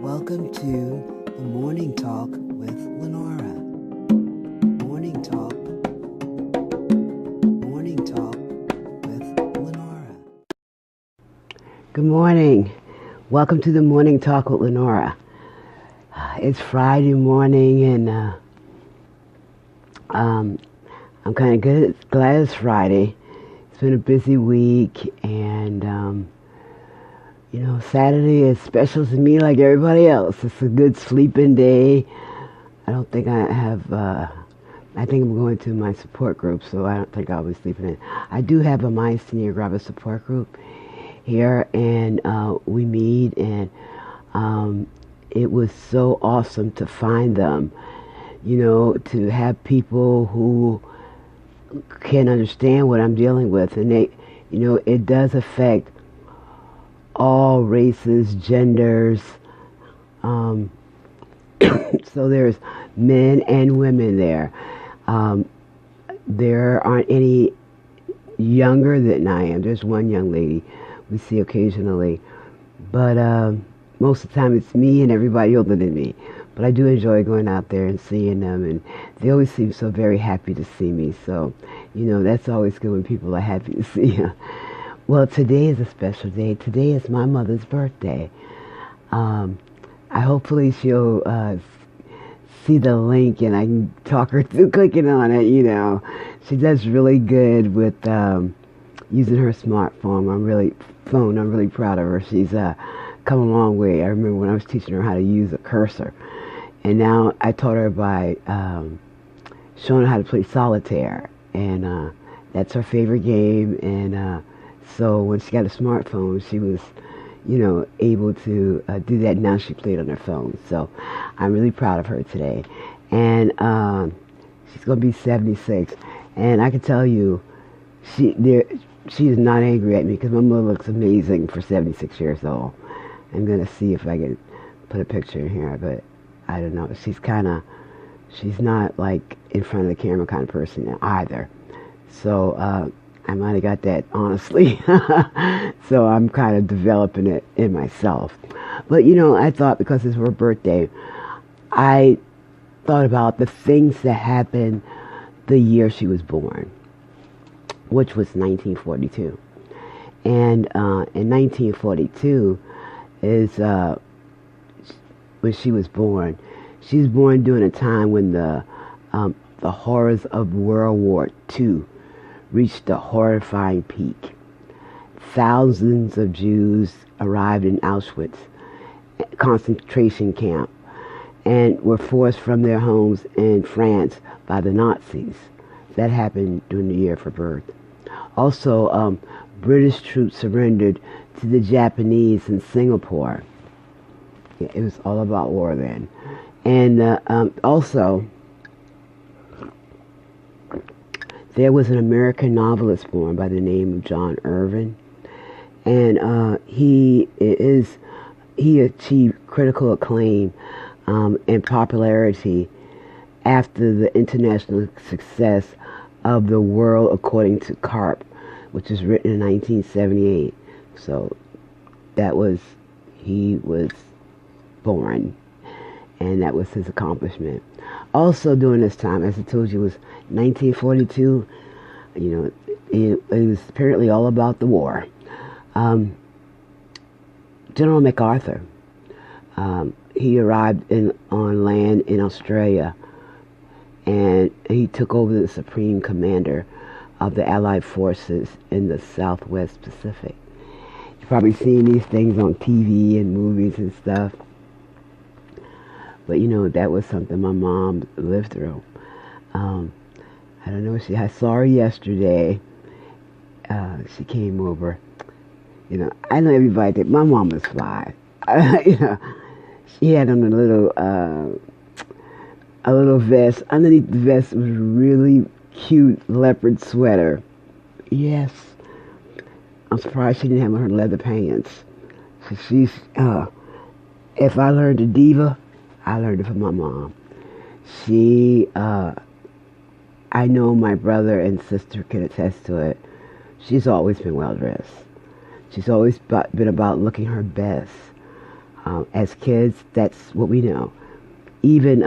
Welcome to the Morning Talk with LENORA. Morning Talk. Morning Talk with LENORA. Good morning. Welcome to the Morning Talk with LENORA. It's Friday morning and I'm kind of glad it's Friday. It's been a busy week and Saturday is special to me like everybody else. It's a good sleeping day. I don't think I have, I think I'm going to my support group, so I don't think I'll be sleeping in. I do have a myasthenia gravis support group here, and we meet, and it was so awesome to find them, to have people who can understand what I'm dealing with, and they, it does affect all races, genders, so there's men and women there. There aren't any younger than I am. There's one young lady we see occasionally, but most of the time it's me and everybody older than me. But I do enjoy going out there and seeing them, and they always seem so very happy to see me. So, that's always good when people are happy to see you. Well, today is a special day. Today is my mother's birthday. Hopefully she'll see the link and I can talk her through clicking on it, She does really good with using her smartphone. I'm really proud of her. She's come a long way. I remember when I was teaching her how to use a cursor. And now I taught her by showing her how to play solitaire. And that's her favorite game. And so when she got a smartphone, she was, able to do that. Now she played on her phone. So I'm really proud of her today. And she's going to be 76. And I can tell you, she is not angry at me because my mother looks amazing for 76 years old. I'm going to see if I can put a picture in here, but I don't know. She's not like in front of the camera kind of person either. So, I might have got that, honestly. So I'm kind of developing it in myself. But, I thought because it's her birthday, I thought about the things that happened the year she was born, which was 1942. And in 1942 is when she was born. She was born during a time when the horrors of World War II reached a horrifying peak. Thousands of Jews arrived in Auschwitz concentration camp and were forced from their homes in France by the Nazis. That happened during the year of her birth. Also, British troops surrendered to the Japanese in Singapore. Yeah, it was all about war then. And also, there was an American novelist born by the name of John Irving, and he achieved critical acclaim and popularity after the international success of The World According to Carp, which was written in 1978. So he was born, and that was his accomplishment. Also during this time, as I told you, was 1942. It was apparently all about the war. General MacArthur, he arrived on land in Australia, and he took over the supreme commander of the Allied forces in the Southwest Pacific. You've probably seen these things on TV and movies and stuff. But that was something my mom lived through. I don't know, I saw her yesterday. She came over. I know everybody think my mom was fly. She had on a little vest. Underneath the vest was a really cute leopard sweater. Yes. I'm surprised she didn't have on her leather pants. So she's, if I learned a Diva, I learned it from my mom. I know my brother and sister can attest to it. She's always been well dressed. She's always been about looking her best. As kids, that's what we know. Even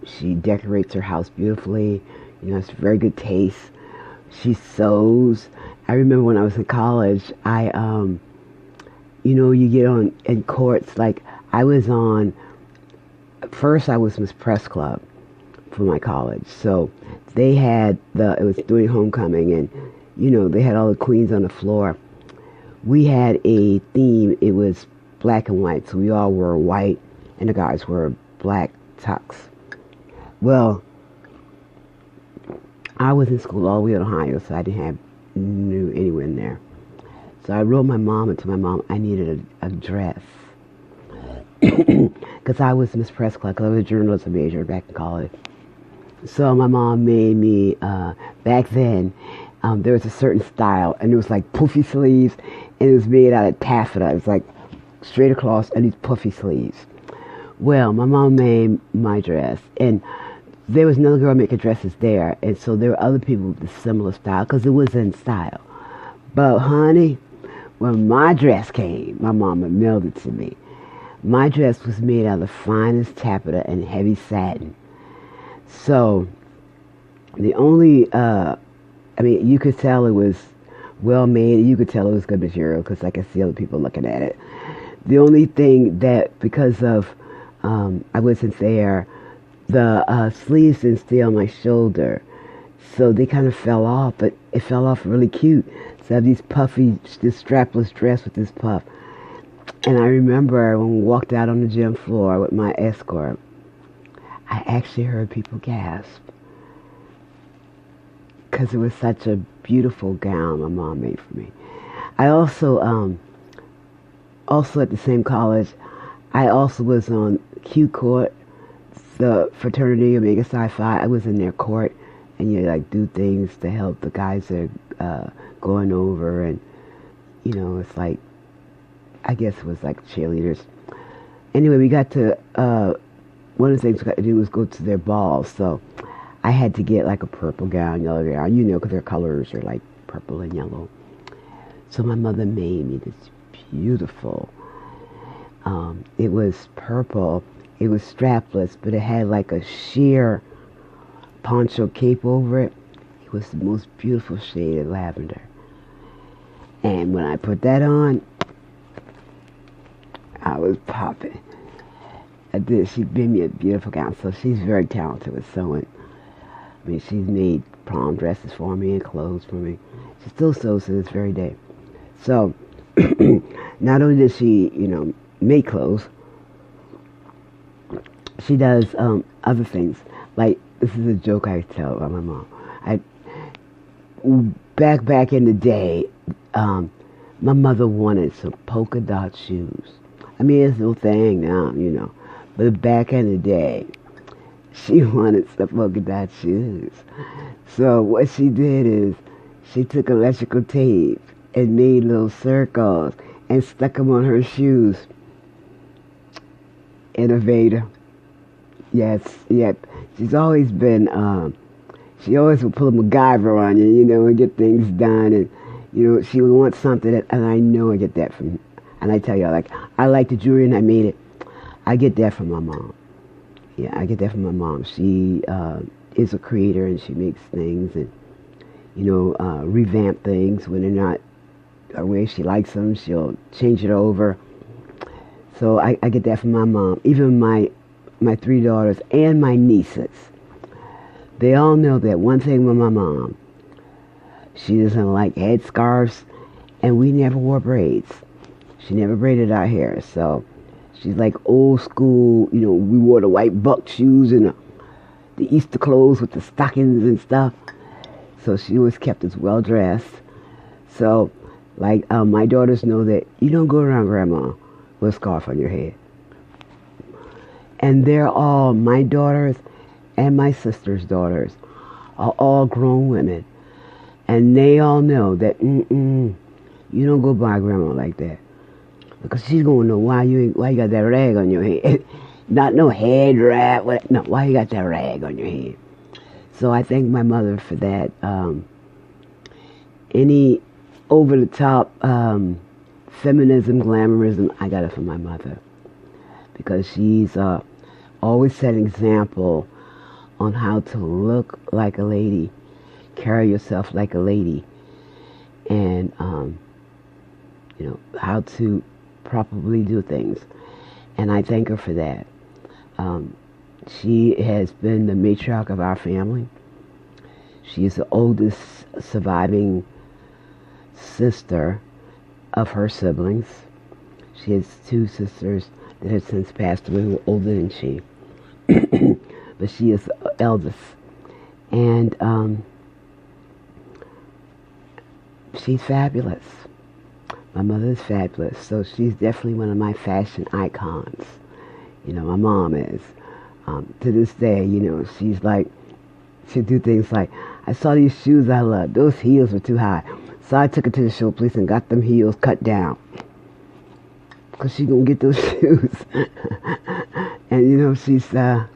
she decorates her house beautifully. It's very good taste. She sews. I remember when I was in college, you get on in courts. Like I was on. First, I was Miss Press Club for my college, so they had it was doing homecoming, and they had all the queens on the floor. We had a theme. It was black and white, so we all wore white, and the guys wore black tux. Well, I was in school all the way in Ohio, so I didn't knew anyone in there. So I wrote my mom and told my mom I needed a dress. Because I was Miss Press Club, because I was a journalism major back in college. So my mom made me, back then, there was a certain style, and it was like puffy sleeves, and it was made out of taffeta. It was like straight across, and these puffy sleeves. Well, my mom made my dress, and there was another girl making dresses there, and so there were other people with a similar style, because it was in style. But honey, when my dress came, my mama mailed it to me. My dress was made out of the finest taffeta and heavy satin. So, the only, you could tell it was well made. You could tell it was good material because I could see other people looking at it. The only thing that, because of, I wasn't there, the sleeves didn't stay on my shoulder. So they kind of fell off, but it fell off really cute. So I have these puffy, this strapless dress with this puff. And I remember when we walked out on the gym floor with my escort, I actually heard people gasp. Because it was such a beautiful gown my mom made for me. I also at the same college, I also was on Q Court, the fraternity Omega Psi Phi. I was in their court, and you do things to help the guys that are going over, and it's like, I guess it was like cheerleaders. Anyway, we got to, one of the things we got to do was go to their balls. So I had to get like a purple gown, yellow gown, because their colors are like purple and yellow. So my mother made me this beautiful, it was purple, it was strapless, but it had like a sheer poncho cape over it. It was the most beautiful shade of lavender. And when I put that on, I was popping. She made me a beautiful gown. So she's very talented with sewing. She's made prom dresses for me and clothes for me. She still sews to this very day. So, not only does she, make clothes, she does other things. Like, this is a joke I tell about my mom. Back in the day, my mother wanted some polka dot shoes. It's no thing now, But back in the day, she wanted some polka dot shoes. So what she did is she took electrical tape and made little circles and stuck them on her shoes. Innovator. Yes, yep. She's always been, she always would pull a MacGyver on you, and get things done. And, she would want something, and I know I get that from, and I tell you, I like the jewelry and I made it. I get that from my mom. Yeah, I get that from my mom. She is a creator, and she makes things and, revamp things when they're not the way she likes them. She'll change it over. So I get that from my mom. Even my 3 daughters and my nieces, they all know that one thing with my mom, she doesn't like headscarves, and we never wore braids. She never braided our hair, so she's like old school, we wore the white buck shoes and the Easter clothes with the stockings and stuff. So she always kept us well dressed. So, my daughters know that you don't go around grandma with a scarf on your head. And they're all, my daughters and my sister's daughters, are all grown women. And they all know that, you don't go by grandma like that. Because she's going to know why you got that rag on your head. Not no head wrap. No, why you got that rag on your head. So I thank my mother for that. Any over-the-top feminism, glamourism, I got it from my mother. because she's always set an example on how to look like a lady, carry yourself like a lady, and how to properly do things. And I thank her for that. She has been the matriarch of our family. She is the oldest surviving sister of her siblings. She has two sisters that have since passed away who are older than she. But she is the eldest. And she's fabulous. My mother is fabulous. So she's definitely one of my fashion icons. My mom is. To this day, she's like, she'll do things like, I saw these shoes I love. Those heels were too high. So I took her to the show place and got them heels cut down. Because she's going to get those shoes. And, she's, like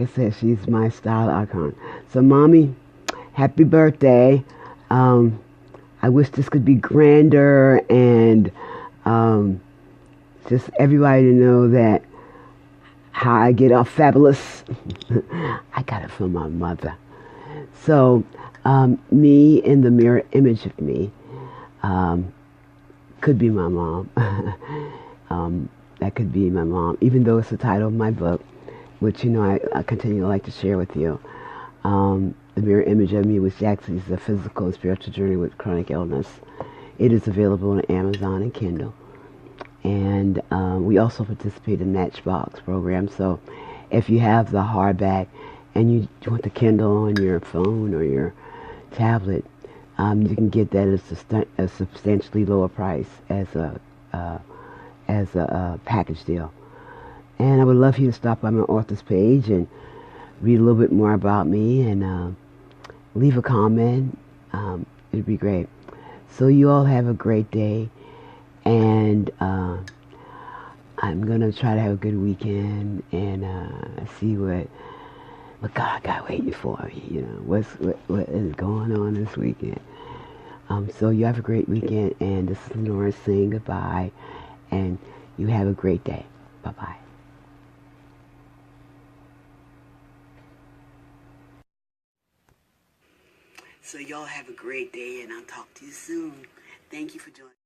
I said, she's my style icon. So, Mommy, happy birthday. I wish this could be grander and just everybody to know that how I get off fabulous. I got it from my mother. So, me in the mirror image of me could be my mom. That could be my mom, even though it's the title of my book, which, I continue to like to share with you. The mirror image of me, which actually is a physical and spiritual journey with chronic illness. It is available on Amazon and Kindle. And we also participate in Matchbox program. So if you have the hardback and you want the Kindle on your phone or your tablet, you can get that at a substantially lower price as a package deal. And I would love for you to stop by my author's page and read a little bit more about me and leave a comment. It'd be great. So you all have a great day. And I'm going to try to have a good weekend and see what God got waiting for me. What is going on this weekend. So you have a great weekend. And this is LENORA saying goodbye. And you have a great day. Bye-bye. So y'all have a great day, and I'll talk to you soon. Thank you for joining.